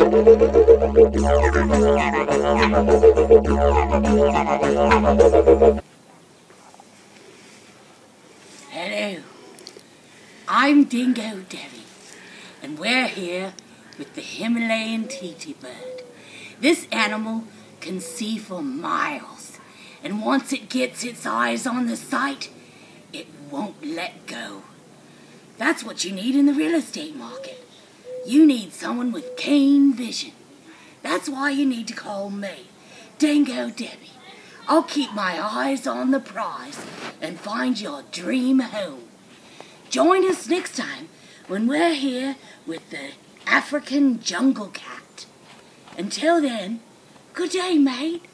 Hello, I'm Dingo Debbie, and we're here with the Himalayan Titi bird. This animal can see for miles, and once it gets its eyes on the sight, it won't let go. That's what you need in the real estate market. You need someone with keen vision. That's why you need to call me, Dingo Debbie. I'll keep my eyes on the prize and find your dream home. Join us next time when we're here with the African jungle cat. Until then, good day, mate.